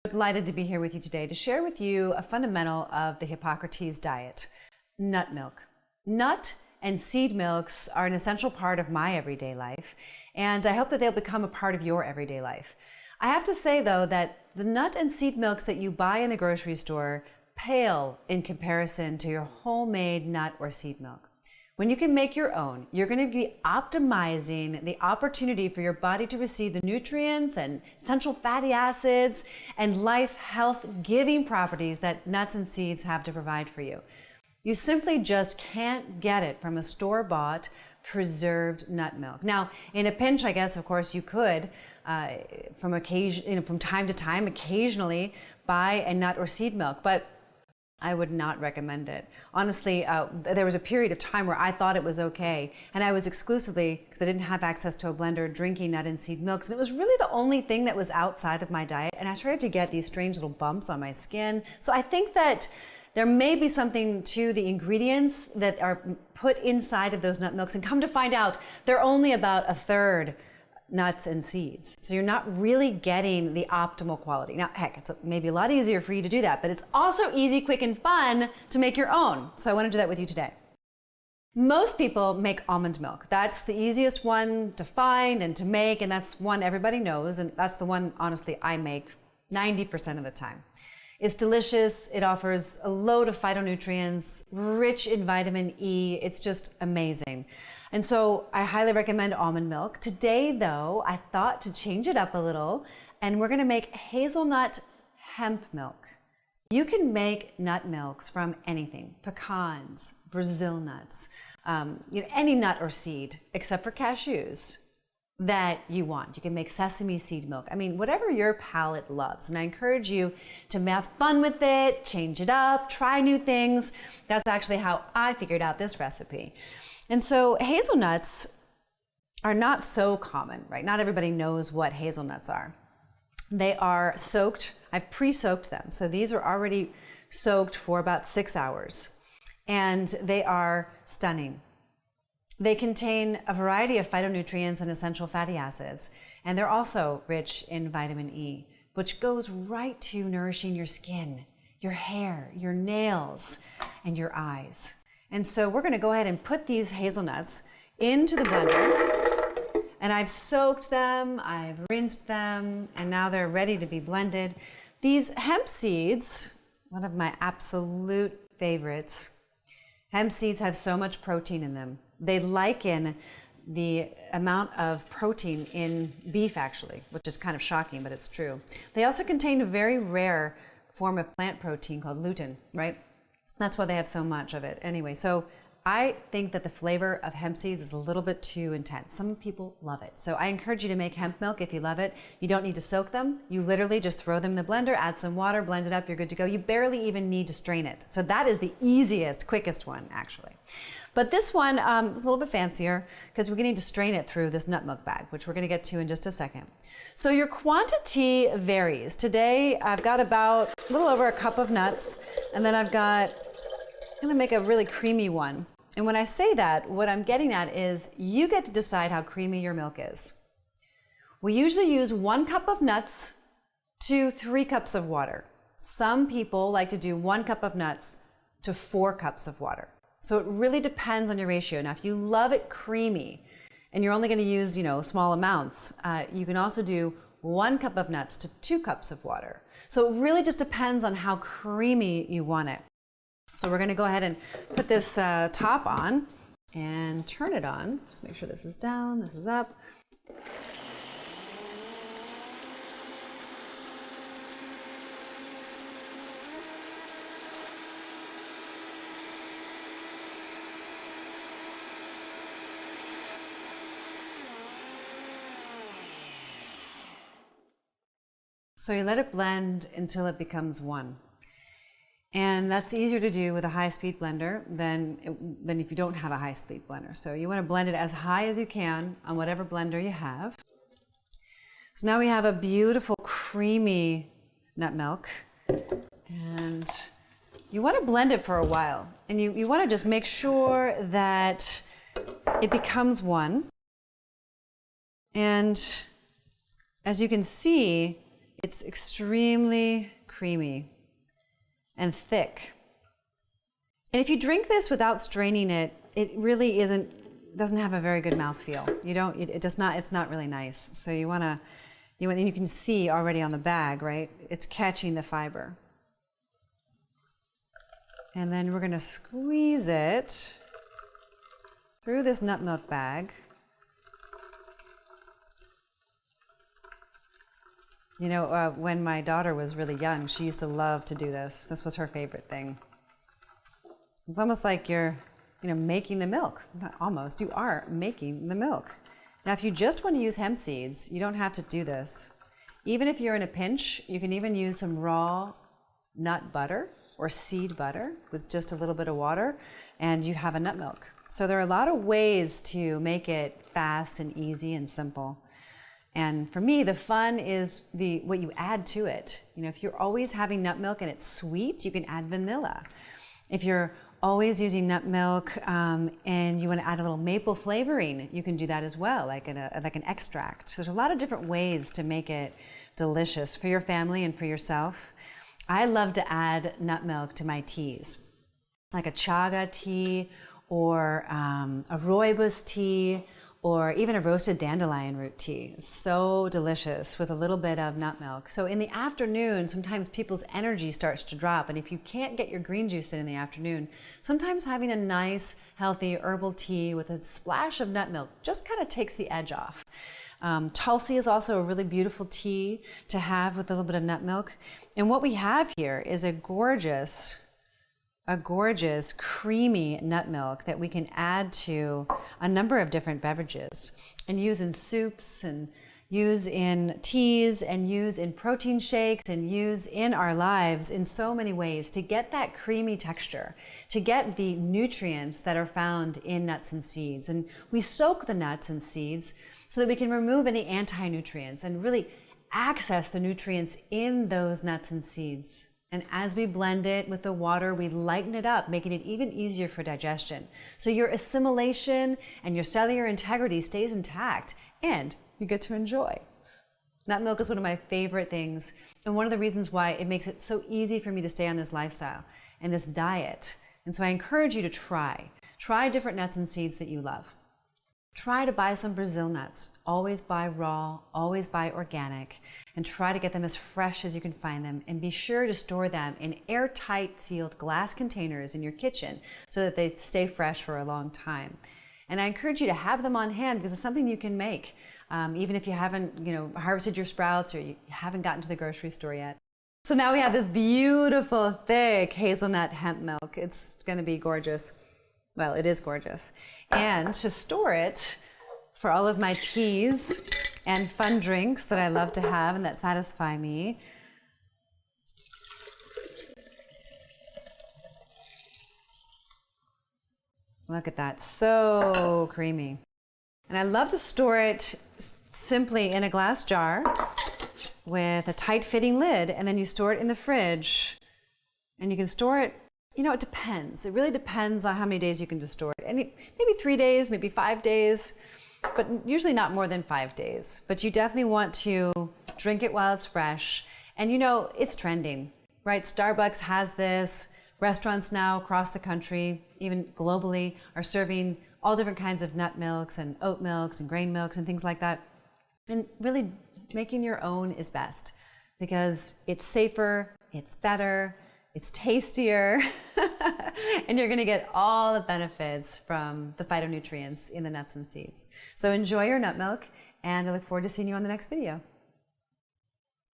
Delighted to be here with you today to share with you a fundamental of the Hippocrates diet, nut milk. Nut and seed milks are an essential part of my everyday life, and I hope that they'll become a part of your everyday life. I have to say though that the nut and seed milks that you buy in the grocery store pale in comparison to your homemade nut or seed milk. When you can make your own, you're going to be optimizing the opportunity for your body to receive the nutrients and essential fatty acids and life health giving properties that nuts and seeds have to provide for you. You simply just can't get it from a store-bought preserved nut milk. Now, in a pinch, I guess, of course, you could, from time to time, occasionally buy a nut or seed milk, but I would not recommend it. Honestly, there was a period of time where I thought it was okay, and I was exclusively, because I didn't have access to a blender, drinking nut and seed milks, and it was really the only thing that was outside of my diet, and I started to get these strange little bumps on my skin. So I think that there may be something to the ingredients that are put inside of those nut milks, and come to find out, they're only about a third nuts and seeds. So you're not really getting the optimal quality. Now, heck, it's maybe a lot easier for you to do that, but it's also easy, quick, and fun to make your own. So I want to do that with you today. Most people make almond milk. That's the easiest one to find and to make, and that's one everybody knows, and that's the one, honestly, I make 90% of the time. It's delicious. It offers a load of phytonutrients, rich in vitamin E. It's just amazing. And so I highly recommend almond milk. Today, though, I thought to change it up a little, and we're going to make hazelnut hemp milk. You can make nut milks from anything, pecans, Brazil nuts, any nut or seed, except for cashews, that you want. You can make sesame seed milk. I mean, whatever your palate loves. And I encourage you to have fun with it, change it up, try new things. That's actually how I figured out this recipe. And so hazelnuts are not so common, right? Not everybody knows what hazelnuts are. They are soaked. I've pre-soaked them. So these are already soaked for about 6 hours. And they are stunning. They contain a variety of phytonutrients and essential fatty acids, and they're also rich in vitamin E, which goes right to nourishing your skin, your hair, your nails, and your eyes. And so we're going to go ahead and put these hazelnuts into the blender, and I've soaked them, I've rinsed them, and now they're ready to be blended. These hemp seeds, one of my absolute favorites, hemp seeds have so much protein in them. They liken the amount of protein in beef, actually, which is kind of shocking, but it's true. They also contain a very rare form of plant protein called lutein, right? That's why they have so much of it. Anyway, so I think that the flavor of hemp seeds is a little bit too intense. Some people love it. So I encourage you to make hemp milk if you love it. You don't need to soak them. You literally just throw them in the blender, add some water, blend it up, you're good to go. You barely even need to strain it. So that is the easiest, quickest one, actually. But this one is a little bit fancier because we're going to need to strain it through this nut milk bag, which we're going to get to in just a second. So your quantity varies. Today I've got about a little over a cup of nuts, and then I'm going to make a really creamy one. And when I say that, what I'm getting at is you get to decide how creamy your milk is. We usually use 1 cup of nuts to 3 cups of water. Some people like to do 1 cup of nuts to 4 cups of water. So it really depends on your ratio. Now, if you love it creamy and you're only going to use, small amounts, you can also do 1 cup of nuts to 2 cups of water. So it really just depends on how creamy you want it. So we're going to go ahead and put this top on and turn it on. Just make sure this is down, this is up. So you let it blend until it becomes one. And that's easier to do with a high-speed blender than if you don't have a high-speed blender. So you want to blend it as high as you can on whatever blender you have. So now we have a beautiful creamy nut milk. And you want to blend it for a while. And you want to just make sure that it becomes one. And as you can see, It's extremely creamy and thick. And if you drink this without straining it, it really doesn't have a very good mouthfeel. It's not really nice. So and you can see already on the bag, right? It's catching the fiber. And then we're gonna squeeze it through this nut milk bag. You know, when my daughter was really young, she used to love to do this. This was her favorite thing. It's almost like you're, making the milk. Not almost, you are making the milk. Now, if you just want to use hemp seeds, you don't have to do this. Even if you're in a pinch, you can even use some raw nut butter or seed butter with just a little bit of water, and you have a nut milk. So there are a lot of ways to make it fast and easy and simple. And for me, the fun is what you add to it. If you're always having nut milk and it's sweet, you can add vanilla. If you're always using nut milk and you want to add a little maple flavoring, you can do that as well, like an extract. So there's a lot of different ways to make it delicious for your family and for yourself. I love to add nut milk to my teas, like a chaga tea or a rooibos tea, or even a roasted dandelion root tea. It's so delicious with a little bit of nut milk. So in the afternoon, sometimes people's energy starts to drop, and if you can't get your green juice in the afternoon, sometimes having a nice, healthy herbal tea with a splash of nut milk just kind of takes the edge off. Tulsi is also a really beautiful tea to have with a little bit of nut milk. And what we have here is a gorgeous creamy nut milk that we can add to a number of different beverages and use in soups and use in teas and use in protein shakes and use in our lives in so many ways to get that creamy texture, to get the nutrients that are found in nuts and seeds. And we soak the nuts and seeds so that we can remove any anti-nutrients and really access the nutrients in those nuts and seeds. And as we blend it with the water, we lighten it up, making it even easier for digestion. So your assimilation and your cellular integrity stays intact, and you get to enjoy. Nut milk is one of my favorite things, and one of the reasons why it makes it so easy for me to stay on this lifestyle and this diet. And so I encourage you to try different nuts and seeds that you love. Try to buy some Brazil nuts. Always buy raw, always buy organic, and try to get them as fresh as you can find them. And be sure to store them in airtight sealed glass containers in your kitchen so that they stay fresh for a long time. And I encourage you to have them on hand because it's something you can make, even if you haven't, harvested your sprouts or you haven't gotten to the grocery store yet. So now we have this beautiful, thick hazelnut hemp milk. It's going to be gorgeous. Well, it is gorgeous. And to store it for all of my teas and fun drinks that I love to have and that satisfy me, look at that, so creamy. And I love to store it simply in a glass jar with a tight fitting lid, and then you store it in the fridge, and you can store it. It depends. It really depends on how many days you can just store it. And maybe 3 days, maybe 5 days, but usually not more than 5 days. But you definitely want to drink it while it's fresh. And it's trending, right? Starbucks has this. Restaurants now across the country, even globally, are serving all different kinds of nut milks and oat milks and grain milks and things like that. And really making your own is best because it's safer, it's better, it's tastier, and you're going to get all the benefits from the phytonutrients in the nuts and seeds. So enjoy your nut milk, and I look forward to seeing you on the next video.